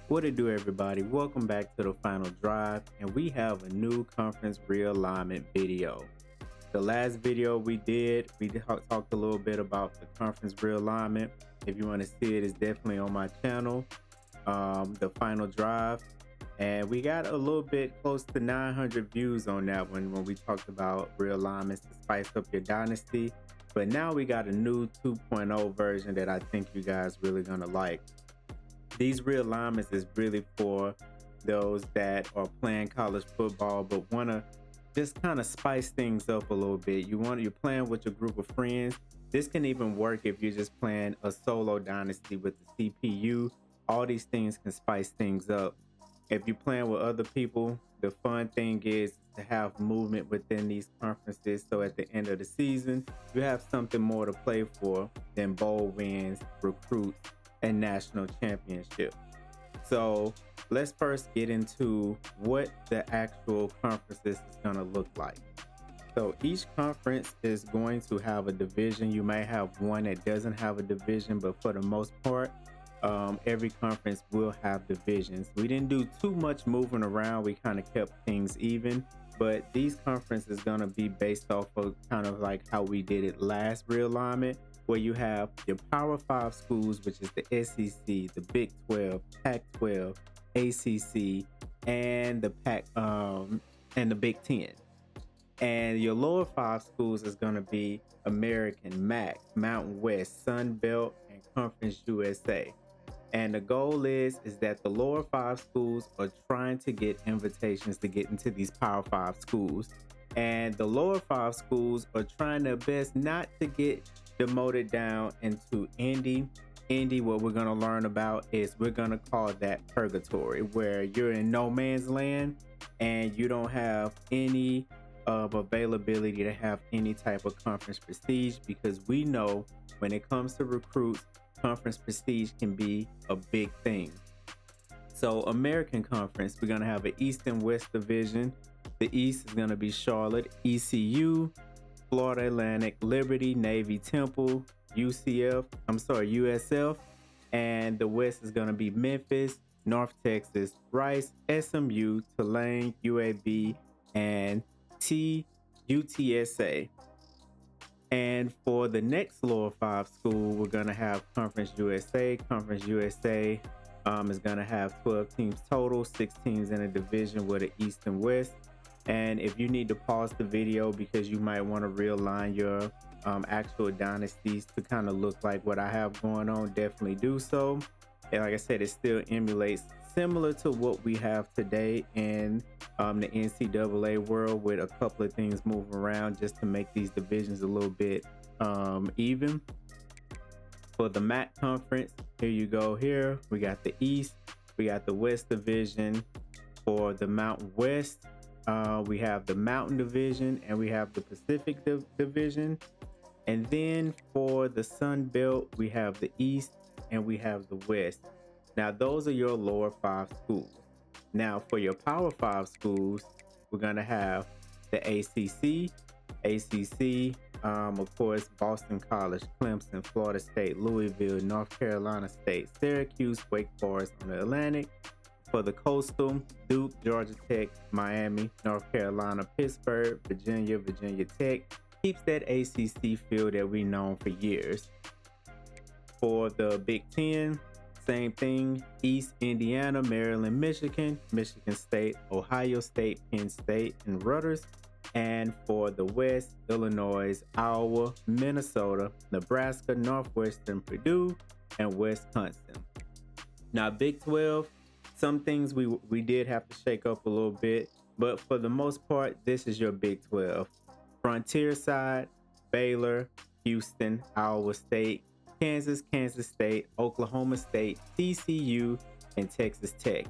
What it do, everybody? Welcome back to the final drive, and we have a new conference realignment video. The last video we talked a little bit about the conference realignment. If you want to see it, it's definitely on my channel, the final drive. And we got a little bit close to 900 views on that one when we talked about realignments to spice up your dynasty. But now we got a new 2.0 version that I think you guys really gonna like. These realignments is really for those that are playing college football but want to just kind of spice things up a little bit. You're playing with your group of friends. This can even work if you're just playing a solo dynasty with the CPU. All these things can spice things up. If you're playing with other people, the fun thing is to have movement within these conferences. So at the end of the season, you have something more to play for than bowl wins, recruits, and national championship. So let's first get into what the actual conferences is going to look like. So each conference is going to have a division. You may have one that doesn't have a division, but for the most part, every conference will have divisions. We didn't do too much moving around. We kind of kept things even, but these conferences is going to be based off of kind of like how we did it last realignment, where you have your Power 5 schools, which is the SEC, the Big 12, Pac-12, ACC, and the Big 10. And your lower 5 schools is going to be American, MAC, Mountain West, Sun Belt, and Conference USA. And the goal is that the lower 5 schools are trying to get invitations to get into these Power 5 schools. And the lower 5 schools are trying their best not to get demoted down into Indy. What we're going to learn about is we're going to call that purgatory, where you're in no man's land and you don't have any availability to have any type of conference prestige, because we know when it comes to recruits, conference prestige can be a big thing. So American Conference, we're going to have an East and West division. The East is going to be Charlotte, ECU, Florida Atlantic, Liberty, Navy, Temple, USF, and the West is going to be Memphis, North Texas, Rice, SMU, Tulane, UAB, and UTSA. And for the next lower 5 school, we're going to have Conference USA. Conference USA is going to have 12 teams total, 6 teams in a division with the East and West. And if you need to pause the video because you might want to realign your actual dynasties to kind of look like what I have going on, definitely do so. And like I said, it still emulates similar to what we have today in the NCAA world, with a couple of things moving around just to make these divisions a little bit even. For the MAC conference, here you go. Here we got the East, we got the West division. For the Mountain West, we have the Mountain division and we have the Pacific division. And then for the Sun Belt, we have the East and we have the West. Now those are your lower 5 schools. Now for your Power 5 schools, we're going to have the ACC, of course, Boston College, Clemson, Florida State, Louisville, North Carolina State, Syracuse, Wake Forest on the Atlantic. For the Coastal, Duke, Georgia Tech, Miami, North Carolina, Pittsburgh, Virginia Tech. Keeps that ACC feel that we've known for years. For the Big 10, same thing. East, Indiana, Maryland, Michigan State, Ohio State, Penn State, and Rutgers. And for the West, Illinois, Iowa, Minnesota, Nebraska, Northwestern, Purdue, and Wisconsin. Now, Big 12, some things we did have to shake up a little bit, but for the most part, this is your Big 12. Frontier side, Baylor, Houston, Iowa State, Kansas State, Oklahoma State, TCU, and Texas Tech.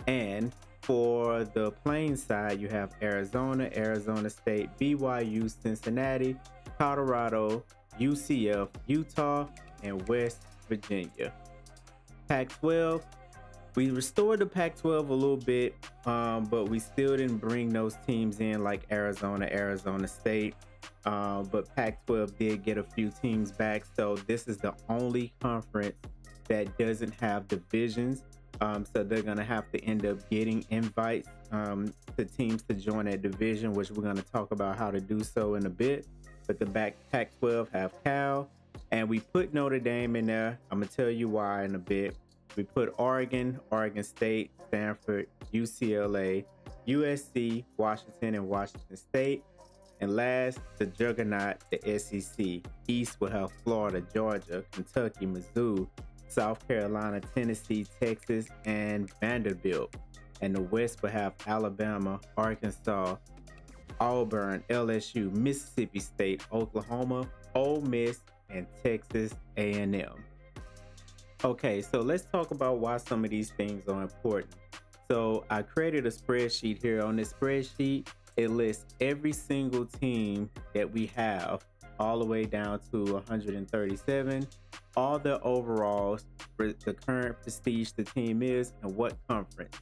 And for the Plain side, you have Arizona State, BYU, Cincinnati, Colorado, UCF, Utah, and West Virginia. Pac-12, we restored the Pac-12 a little bit, but we still didn't bring those teams in like Arizona State. But Pac-12 did get a few teams back. So this is the only conference that doesn't have divisions. So they're going to have to end up getting invites to teams to join that division, which we're going to talk about how to do so in a bit. But the Pac-12 have Cal, and we put Notre Dame in there. I'm going to tell you why in a bit. We put Oregon, Oregon State, Stanford, UCLA, USC, Washington, and Washington State. And last, the juggernaut, the SEC. East will have Florida, Georgia, Kentucky, Mizzou, South Carolina, Tennessee, Texas, and Vanderbilt. And the West will have Alabama, Arkansas, Auburn, LSU, Mississippi State, Oklahoma, Ole Miss, and Texas A&M. Okay, so let's talk about why some of these things are important. So I created a spreadsheet here. On this spreadsheet, it lists every single team that we have all the way down to 137, all the overalls, the current prestige the team is, and what conference.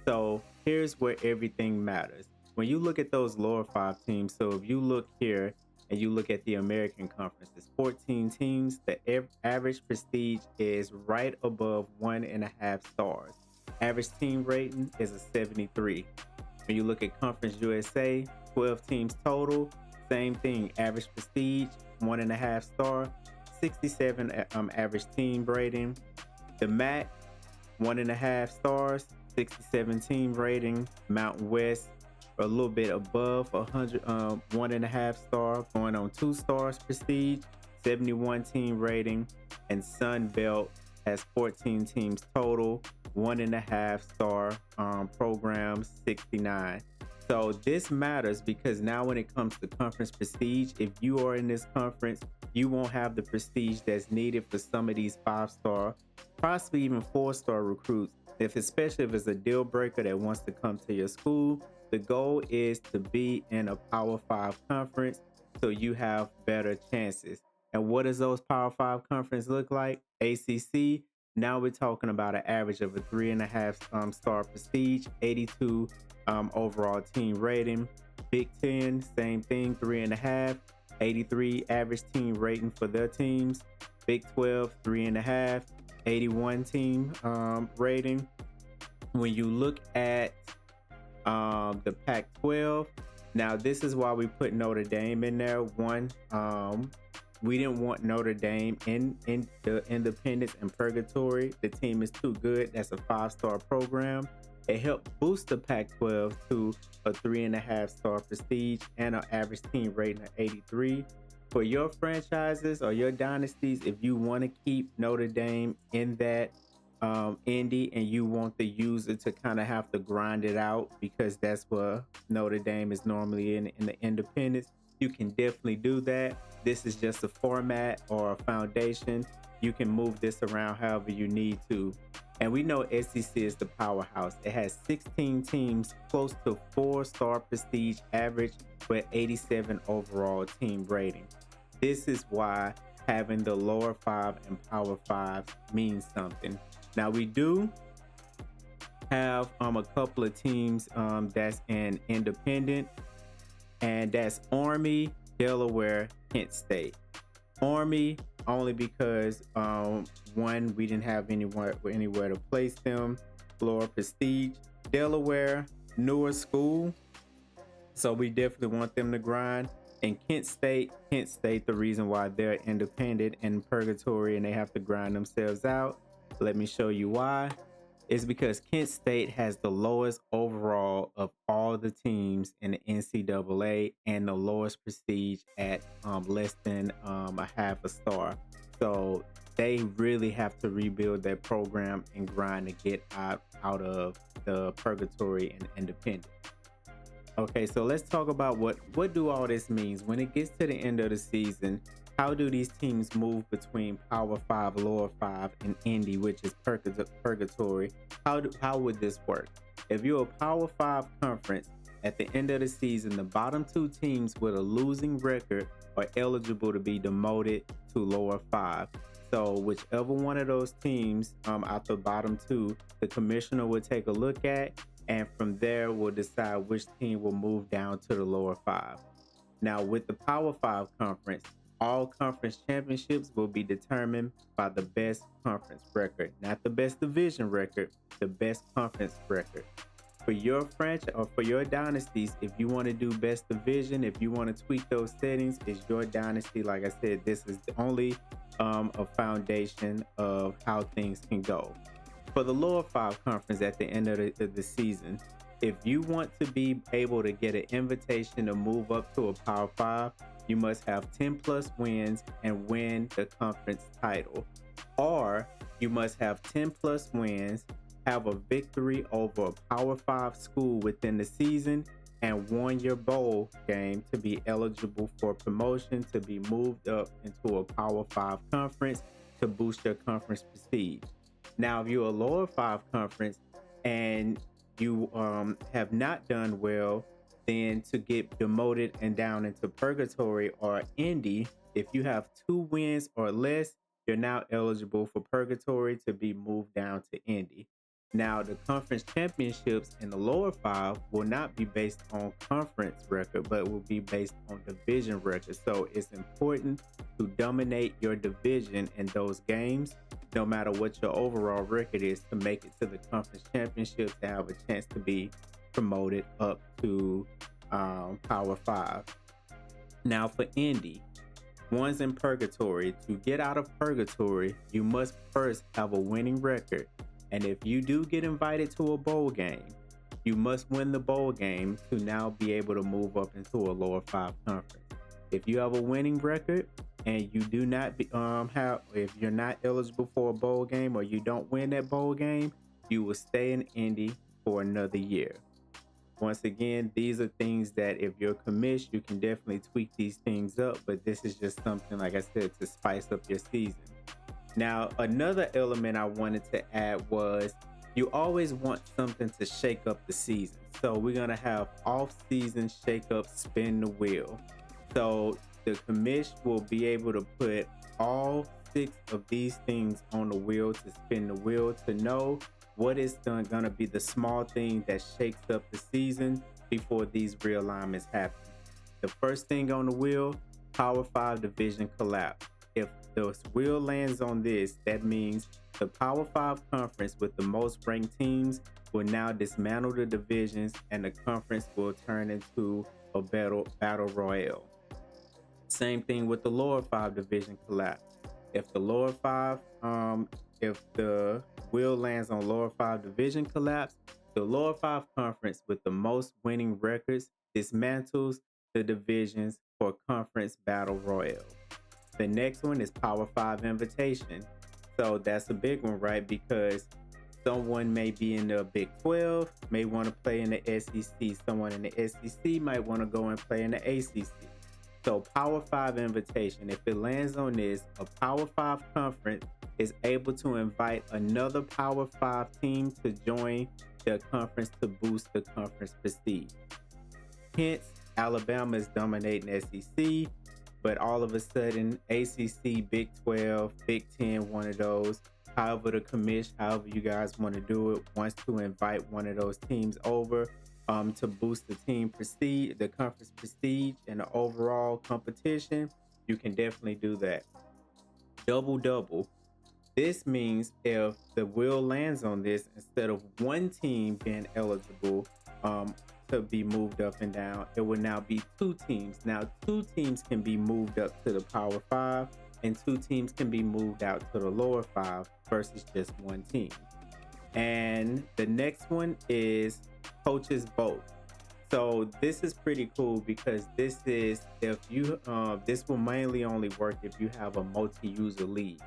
So here's where everything matters. When you look at those lower 5 teams, so if you look here and you look at the American Conference, it's 14 teams. The average prestige is right above 1.5 stars. Average team rating is a 73. When you look at Conference USA, 12 teams total, same thing. Average prestige, 1.5 star, 67 average team rating. The MAC, 1.5 stars, 67 team rating. Mountain West, a little bit above 100, 1.5 star, going on 2 stars prestige, 71 team rating. And Sun Belt has 14 teams total, 1.5 star programs, 69. So this matters because now when it comes to conference prestige, if you are in this conference, you won't have the prestige that's needed for some of these 5-star, possibly even 4-star recruits. Especially if it's a deal breaker that wants to come to your school, the goal is to be in a Power 5 conference so you have better chances. And what does those Power 5 conference look like? ACC. Now we're talking about an average of a 3.5 star prestige, 82 overall team rating. Big Ten, same thing, 3.5, 83 average team rating for their teams. Big 12, 3.5, 81 team rating. When you look at the Pac-12, now this is why we put Notre Dame in there. One, we didn't want Notre Dame in the independence and purgatory. The team is too good. That's a 5-star program. It helped boost the Pac-12 to a 3.5 star prestige and an average team rating of 83. For your franchises or your dynasties, if you want to keep Notre Dame in that Indy and you want the user to kind of have to grind it out because that's where Notre Dame is normally in the independence, you can definitely do that. This is just a format or a foundation. You can move this around however you need to. And we know SEC is the powerhouse. It has 16 teams close to 4-star prestige average with 87 overall team rating. This is why having the lower 5 and Power 5 means something. Now we do have a couple of teams that's in independent, and that's Army, Delaware, Kent State. Army only because one, we didn't have anywhere to place them, lower prestige. Delaware, newer school, so we definitely want them to grind. And Kent State, the reason why they're independent and purgatory and they have to grind themselves out, let me show you why. It's because Kent State has the lowest overall of all the teams in the NCAA and the lowest prestige at less than a half a star. So they really have to rebuild their program and grind to get out of the purgatory and independent. Okay, so let's talk about what do all this means when it gets to the end of the season. How do these teams move between Power 5, Lower 5, and Indy, which is purgatory? How would this work? If you're a Power 5 conference, at the end of the season, the bottom 2 teams with a losing record are eligible to be demoted to Lower 5. So whichever one of those teams out the bottom 2, the commissioner will take a look at, and from there we'll decide which team will move down to the Lower 5. Now with the Power 5 conference, All conference championships will be determined by the best conference record, not the best division record, the best conference record. For your franchise or for your dynasties, if you want to do best division, if you want to tweak those settings, is your dynasty. Like I said, this is only a foundation of how things can go. For the lower five conference at the end of the season, if you want to be able to get an invitation to move up to a power five, you must have 10 plus wins and win the conference title. Or you must have 10 plus wins, have a victory over a power five school within the season, and won your bowl game to be eligible for promotion to be moved up into a power five conference to boost your conference prestige. Now, if you're a lower five conference and you have not done well, then to get demoted and down into purgatory or Indy, if you have 2 wins or less, you're now eligible for purgatory to be moved down to Indy. Now, the conference championships in the lower five will not be based on conference record, but will be based on division record. So it's important to dominate your division in those games, no matter what your overall record is, to make it to the conference championships to have a chance to be promoted up to Power 5. Now for Indy, ones in purgatory. To get out of purgatory, you must first have a winning record. And if you do get invited to a bowl game, you must win the bowl game to now be able to move up into a lower five conference. If you have a winning record and you do not if you're not eligible for a bowl game or you don't win that bowl game, you will stay in Indy for another year. Once again, these are things that if you're commish, you can definitely tweak these things up, but this is just something, like I said, to spice up your season. Now, another element I wanted to add was you always want something to shake up the season. So we're going to have off-season shake-up, spin the wheel. So the commish will be able to put all 6 of these things on the wheel to spin the wheel to know what is going to be the small thing that shakes up the season before these realignments happen. The first thing on the wheel, Power 5 division collapse. If the wheel lands on this, that means the Power 5 conference with the most ranked teams will now dismantle the divisions and the conference will turn into a battle royale. Same thing with the lower 5 division collapse. If the lower 5, if the wheel lands on lower 5 division collapse, the lower 5 conference with the most winning records dismantles the divisions for conference battle royale. The next one is Power 5 invitation. So that's a big one, right? Because someone may be in the Big 12, may want to play in the SEC. Someone in the SEC might want to go and play in the ACC. So Power 5 invitation, if it lands on this, a Power 5 conference is able to invite another Power 5 team to join the conference to boost the conference prestige. Hence, Alabama is dominating SEC, but all of a sudden, ACC, Big 12, Big 10, one of those, however the commish, however you guys want to do it, wants to invite one of those teams over to boost the team prestige, the conference prestige, and the overall competition, you can definitely do that. Double. This means if the wheel lands on this, instead of one team being eligible to be moved up and down, it will now be 2 teams. Now 2 teams can be moved up to the Power 5 and 2 teams can be moved out to the lower 5 versus just one team. And the next one is coaches vote. So this is pretty cool because this is if you this will mainly only work if you have a multi-user league.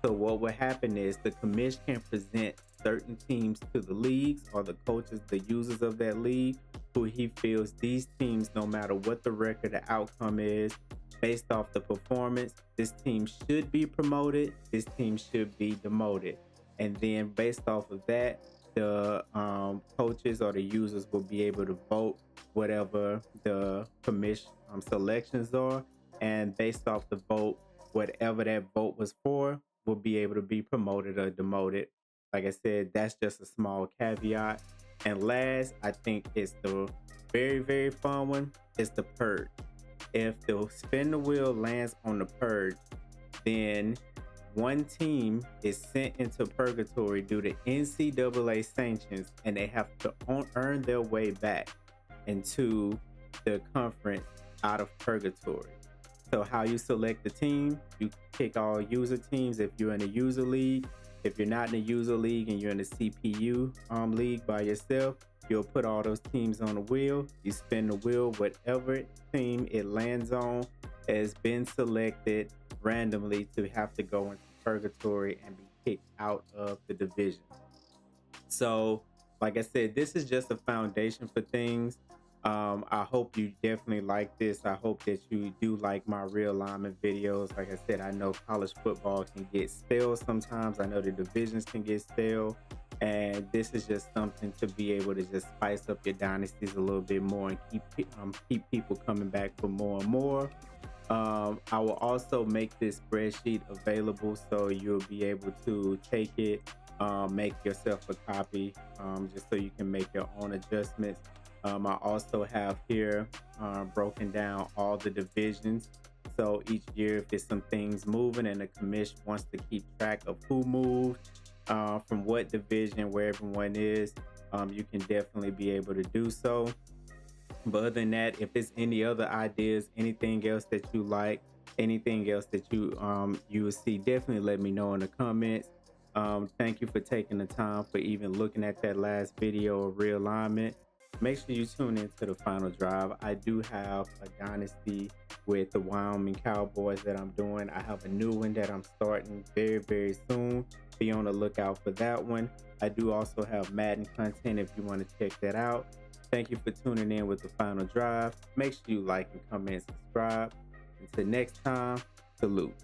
So what will happen is the commission can present certain teams to the leagues or the coaches, the users of that league, who he feels these teams, no matter what the record, the outcome is, based off the performance, this team should be promoted, this team should be demoted. And then based off of that, the coaches or the users will be able to vote whatever the commission selections are. And based off the vote, whatever that vote was for, will be able to be promoted or demoted. Like I said, that's just a small caveat. And last, I think it's the very, very fun one, is the purge. If the spin the wheel lands on the purge, then one team is sent into purgatory due to NCAA sanctions, and they have to earn their way back into the conference out of purgatory. So how you select the team, you pick all user teams if you're in a user league. If you're not in a user league and you're in a CPU league by yourself, you'll put all those teams on the wheel. You spin the wheel, whatever team it lands on has been selected randomly to have to go into purgatory and be kicked out of the division. So, like I said, this is just a foundation for things. I hope you definitely like this. I hope that you do like my realignment videos. Like I said, I know college football can get stale sometimes. I know the divisions can get stale. And this is just something to be able to just spice up your dynasties a little bit more and keep people coming back for more and more. I will also make this spreadsheet available so you'll be able to take it, make yourself a copy, just so you can make your own adjustments. I also have here broken down all the divisions. So each year, if there's some things moving and the commission wants to keep track of who moved from what division, where everyone is, you can definitely be able to do so. But other than that, if there's any other ideas, anything else that you like, anything else that you will see, definitely let me know in the comments. Thank you for taking the time for even looking at that last video of realignment. Make sure you tune into the final drive. I do have a dynasty with the Wyoming Cowboys that I'm doing. I have a new one that I'm starting very, very soon. Be on the lookout for that one. I do also have Madden content if you want to check that out. Thank you for tuning in with the final drive. Make sure you like and comment and subscribe. Until next time, salute.